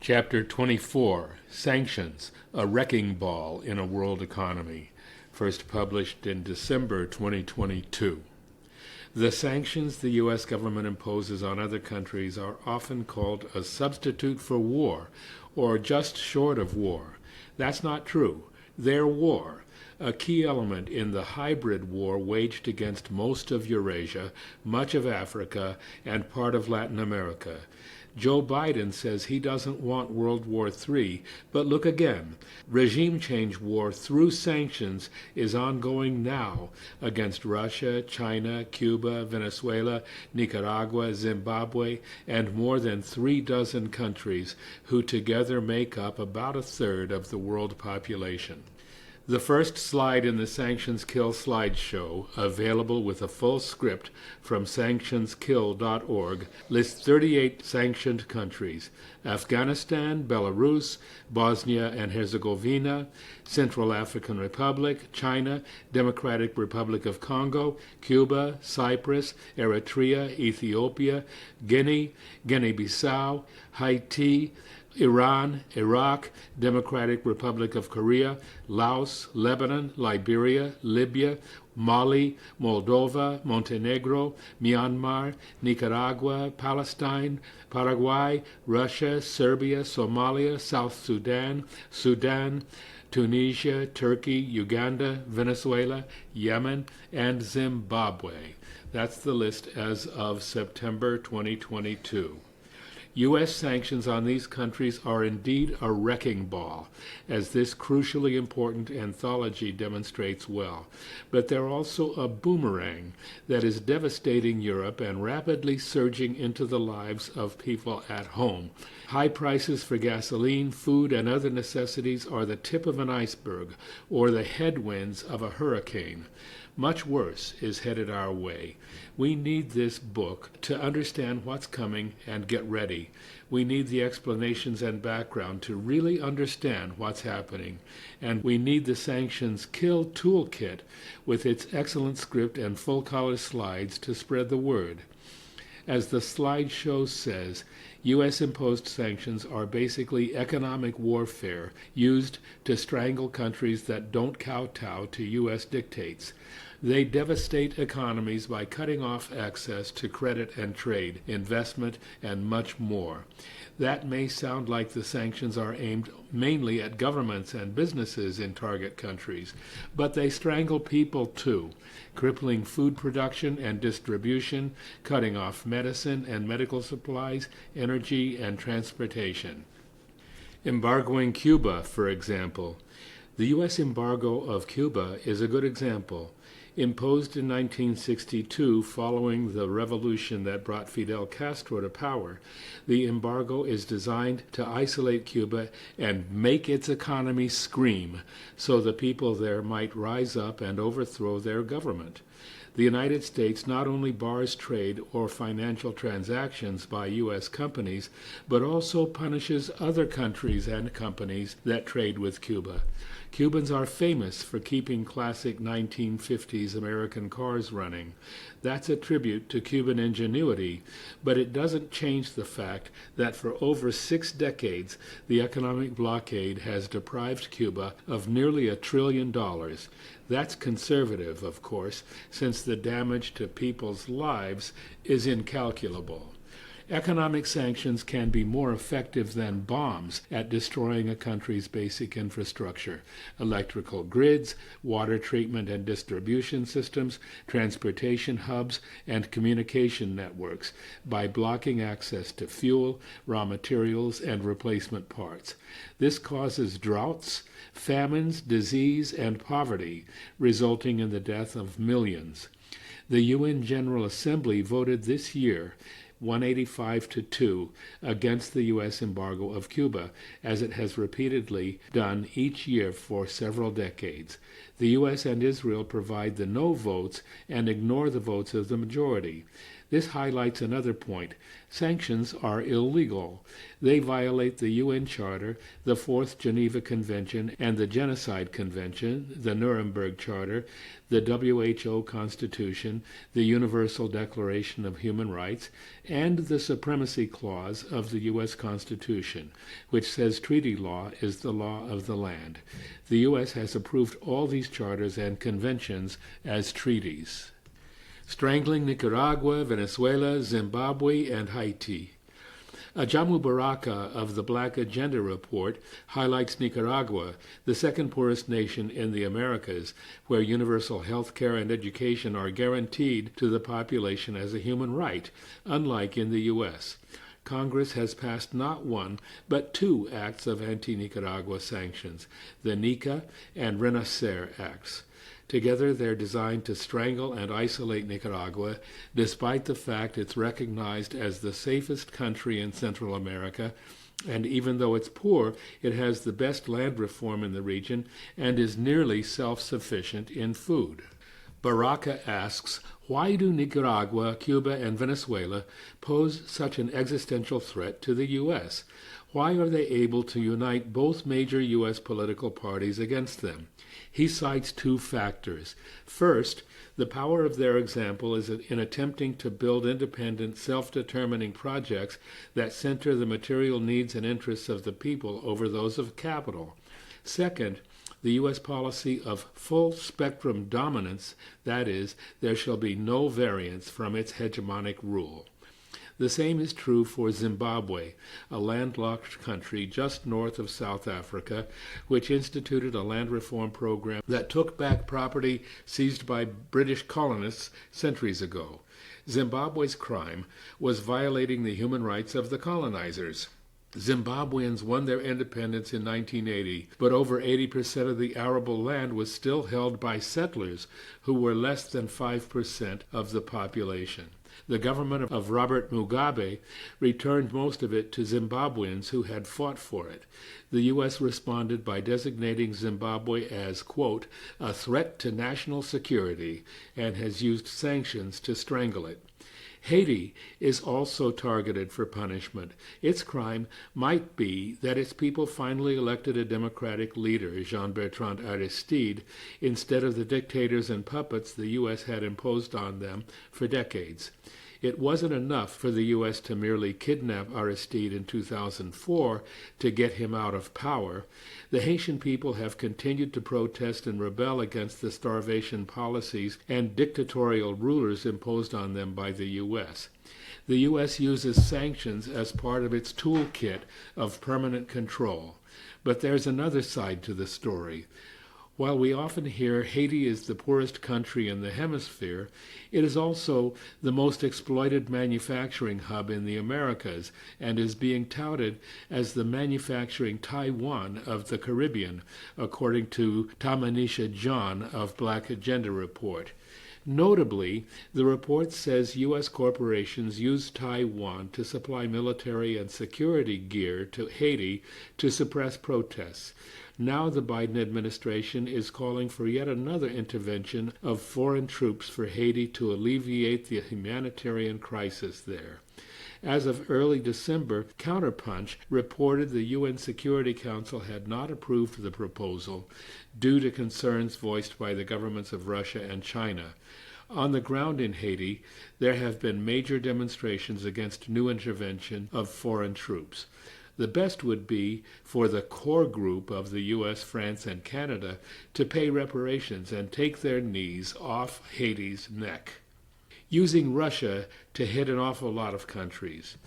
Chapter 24, Sanctions, a Wrecking Ball in a World Economy, first published in December 2022. The sanctions the U.S. government imposes on other countries are often called a substitute for war, or just short of war. That's not true. They're war, a key element in the hybrid war waged against most of Eurasia, much of Africa, and part of Latin America. Joe Biden says he doesn't want World War III, but look again. Regime change war through sanctions is ongoing now against Russia, China, Cuba, Venezuela, Nicaragua, Zimbabwe, and more than 36 countries who together make up about a third of the world population. The first slide in the Sanctions Kill slideshow, available with a full script from sanctionskill.org, lists 38 sanctioned countries: Afghanistan, Belarus, Bosnia and Herzegovina, Central African Republic, China, Democratic Republic of Congo, Cuba, Cyprus, Eritrea, Ethiopia, Guinea, Guinea-Bissau, Haiti, Iran, Iraq, Democratic Republic of Korea, Laos, Lebanon, Liberia, Libya, Mali, Moldova, Montenegro, Myanmar, Nicaragua, Palestine, Paraguay, Russia, Serbia, Somalia, South Sudan, Sudan, Tunisia, Turkey, Uganda, Venezuela, Yemen, and Zimbabwe. That's the list as of September 2022. U.S. sanctions on these countries are indeed a wrecking ball, as this crucially important anthology demonstrates well. But they're also a boomerang that is devastating Europe and rapidly surging into the lives of people at home. High prices for gasoline, food, and other necessities are the tip of an iceberg, or the headwinds of a hurricane. Much worse is headed our way. We need this book to understand what's coming and get ready. We need the explanations and background to really understand what's happening. And we need the Sanctions Kill toolkit with its excellent script and full-color slides to spread the word. As the slideshow says, U.S.-imposed sanctions are basically economic warfare used to strangle countries that don't kowtow to U.S. dictates. They devastate economies by cutting off access to credit and trade, investment, and much more. That may sound like the sanctions are aimed mainly at governments and businesses in target countries, but they strangle people too, crippling food production and distribution, cutting off medicine and medical supplies, energy, and transportation. Embargoing Cuba, for example. The U.S. embargo of Cuba is a good example. Imposed in 1962 following the revolution that brought Fidel Castro to power, the embargo is designed to isolate Cuba and make its economy scream so the people there might rise up and overthrow their government. The United States not only bars trade or financial transactions by U.S. companies, but also punishes other countries and companies that trade with Cuba. Cubans are famous for keeping classic 1950s American cars running. That's a tribute to Cuban ingenuity, but it doesn't change the fact that for over 6 decades, the economic blockade has deprived Cuba of nearly $1 trillion. That's conservative, of course, since the damage to people's lives is incalculable. Economic sanctions can be more effective than bombs at destroying a country's basic infrastructure: electrical grids, water treatment and distribution systems, transportation hubs, and communication networks, by blocking access to fuel, raw materials, and replacement parts. This causes droughts, famines, disease, and poverty, resulting in the death of millions. The UN General Assembly voted this year 185-2 against the U.S. embargo of Cuba, as it has repeatedly done each year for several decades. The U.S. and Israel provide the no votes and ignore the votes of the majority. This highlights another point. Sanctions are illegal. They violate the UN Charter, the Fourth Geneva Convention, and the Genocide Convention, the Nuremberg Charter, the WHO Constitution, the Universal Declaration of Human Rights, and the Supremacy Clause of the U.S. Constitution, which says treaty law is the law of the land. The U.S. has approved all these charters and conventions as treaties. Strangling Nicaragua, Venezuela, Zimbabwe, and Haiti. Ajamu Baraka of the Black Agenda Report highlights Nicaragua, the second poorest nation in the Americas, where universal health care and education are guaranteed to the population as a human right, unlike in the U.S. Congress has passed not one, but two acts of anti-Nicaragua sanctions, the NICA and Renacer Acts. Together, they're designed to strangle and isolate Nicaragua, despite the fact it's recognized as the safest country in Central America, and even though it's poor, it has the best land reform in the region and is nearly self-sufficient in food. Baraka asks, why do Nicaragua, Cuba, and Venezuela pose such an existential threat to the U.S.? Why are they able to unite both major U.S. political parties against them? He cites two factors. First, the power of their example is in attempting to build independent, self-determining projects that center the material needs and interests of the people over those of capital. Second, the U.S. policy of full-spectrum dominance, that is, there shall be no variance from its hegemonic rule. The same is true for Zimbabwe, a landlocked country just north of South Africa, which instituted a land reform program that took back property seized by British colonists centuries ago. Zimbabwe's crime was violating the human rights of the colonizers. Zimbabweans won their independence in 1980, but over 80% of the arable land was still held by settlers who were less than 5% of the population. The government of Robert Mugabe returned most of it to Zimbabweans who had fought for it. The U.S. responded by designating Zimbabwe as, quote, a threat to national security, and has used sanctions to strangle it. Haiti is also targeted for punishment. Its crime might be that its people finally elected a democratic leader, Jean-Bertrand Aristide, instead of the dictators and puppets the U.S. had imposed on them for decades. It wasn't enough for the U.S. to merely kidnap Aristide in 2004 to get him out of power. The Haitian people have continued to protest and rebel against the starvation policies and dictatorial rulers imposed on them by the U.S. The U.S. uses sanctions as part of its toolkit of permanent control. But there's another side to the story. While we often hear Haiti is the poorest country in the hemisphere, it is also the most exploited manufacturing hub in the Americas and is being touted as the manufacturing Taiwan of the Caribbean, according to Tamanisha John of Black Agenda Report. Notably, the report says U.S. corporations use Taiwan to supply military and security gear to Haiti to suppress protests. Now the Biden administration is calling for yet another intervention of foreign troops for Haiti to alleviate the humanitarian crisis there. As of early December, Counterpunch reported the UN Security Council had not approved the proposal due to concerns voiced by the governments of Russia and China. On the ground in Haiti, there have been major demonstrations against new intervention of foreign troops. The best would be for the core group of the U.S., France, and Canada to pay reparations and take their knees off Haiti's neck. Using Russia to hit an awful lot of countries.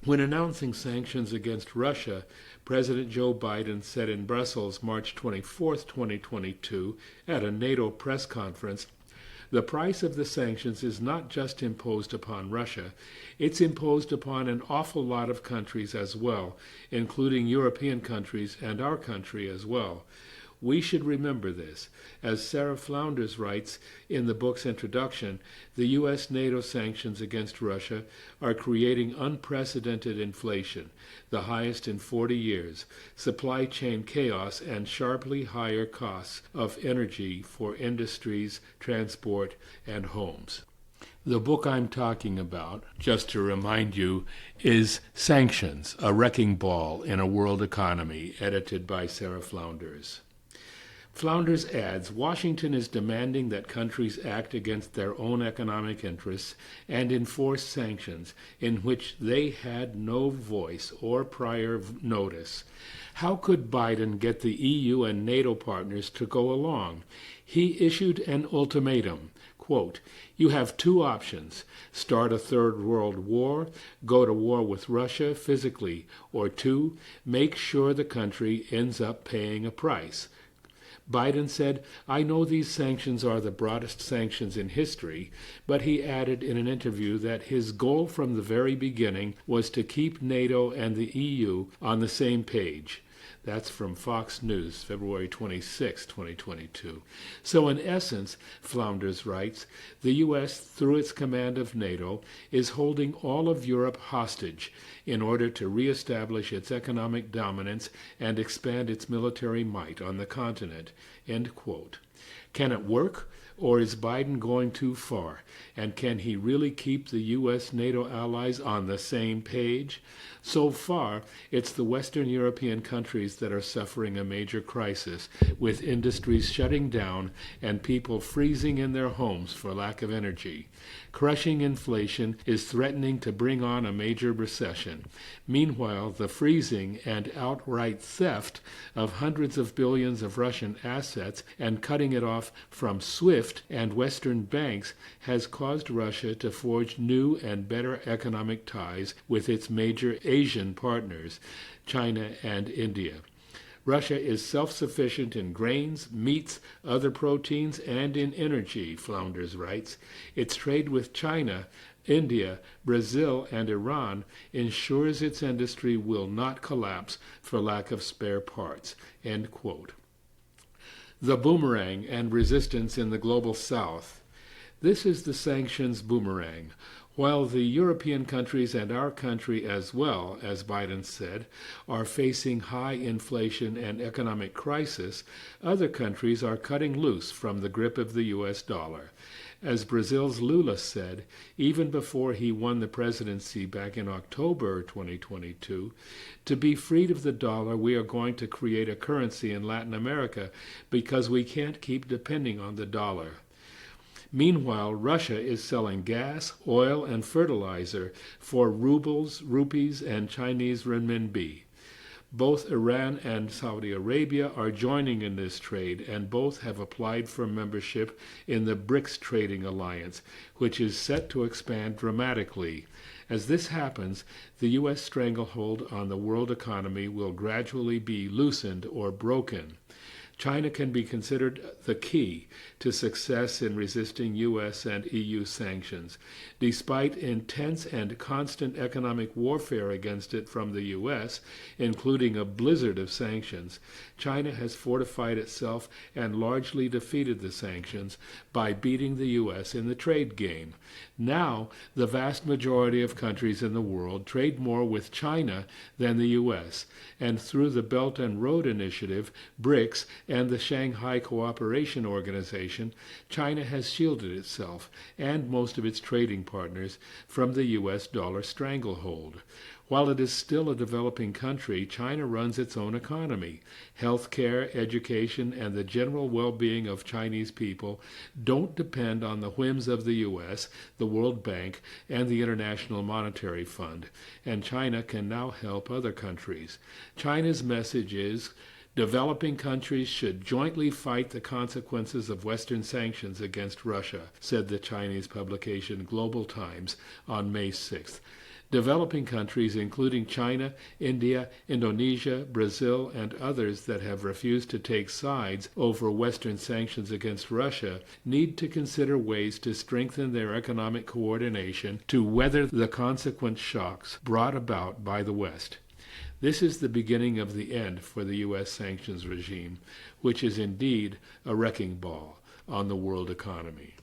When announcing sanctions against Russia, President Joe Biden said in Brussels, March 24, 2022, at a NATO press conference, the price of the sanctions is not just imposed upon Russia, it's imposed upon an awful lot of countries as well, including European countries and our country as well. We should remember this. As Sarah Flounders writes in the book's introduction, the U.S. NATO sanctions against Russia are creating unprecedented inflation, the highest in 40 years, supply chain chaos, and sharply higher costs of energy for industries, transport, and homes. The book I'm talking about, just to remind you, is Sanctions, a Wrecking Ball in a World Economy, edited by Sarah Flounders. Flounders adds, Washington is demanding that countries act against their own economic interests and enforce sanctions in which they had no voice or prior notice. How could Biden get the EU and NATO partners to go along? He issued an ultimatum. Quote, you have two options: start a third world war, go to war with Russia physically, or two, make sure the country ends up paying a price. Biden said, I know these sanctions are the broadest sanctions in history, but he added in an interview that his goal from the very beginning was to keep NATO and the EU on the same page. That's from Fox News, February 26, 2022. So in essence, Flounders writes, the U.S., through its command of NATO, is holding all of Europe hostage in order to reestablish its economic dominance and expand its military might on the continent. End quote. Can it work? Or is Biden going too far? And can he really keep the U.S.-NATO allies on the same page? So far, it's the Western European countries that are suffering a major crisis, with industries shutting down and people freezing in their homes for lack of energy. Crushing inflation is threatening to bring on a major recession. Meanwhile, the freezing and outright theft of hundreds of billions of Russian assets and cutting it off from SWIFT and Western banks has caused Russia to forge new and better economic ties with its major Asian partners, China and India. Russia is self-sufficient in grains, meats, other proteins, and in energy, Flounders writes. Its trade with China, India, Brazil, and Iran ensures its industry will not collapse for lack of spare parts. End quote. The boomerang and resistance in the global south. This is the sanctions boomerang. While the European countries and our country as well, as Biden said, are facing high inflation and economic crisis, other countries are cutting loose from the grip of the U.S. dollar. As Brazil's Lula said, even before he won the presidency back in October 2022, to be freed of the dollar, we are going to create a currency in Latin America because we can't keep depending on the dollar. Meanwhile, Russia is selling gas, oil, and fertilizer for rubles, rupees, and Chinese renminbi. Both Iran and Saudi Arabia are joining in this trade, and both have applied for membership in the BRICS trading alliance, which is set to expand dramatically. As this happens, the U.S. stranglehold on the world economy will gradually be loosened or broken. China can be considered the key to success in resisting U.S. and EU sanctions. Despite intense and constant economic warfare against it from the U.S., including a blizzard of sanctions, China has fortified itself and largely defeated the sanctions by beating the U.S. in the trade game. Now, the vast majority of countries in the world trade more with China than the U.S., and through the Belt and Road Initiative, BRICS, and the Shanghai Cooperation Organization, China has shielded itself and most of its trading partners from the U.S. dollar stranglehold. While it is still a developing country, China runs its own economy. Healthcare, education, and the general well-being of Chinese people don't depend on the whims of the U.S., the World Bank, and the International Monetary Fund, and China can now help other countries. China's message is, developing countries should jointly fight the consequences of Western sanctions against Russia, said the Chinese publication Global Times on May 6th. Developing countries, including China, India, Indonesia, Brazil, and others that have refused to take sides over Western sanctions against Russia, need to consider ways to strengthen their economic coordination to weather the consequent shocks brought about by the West. This is the beginning of the end for the U.S. sanctions regime, which is indeed a wrecking ball on the world economy.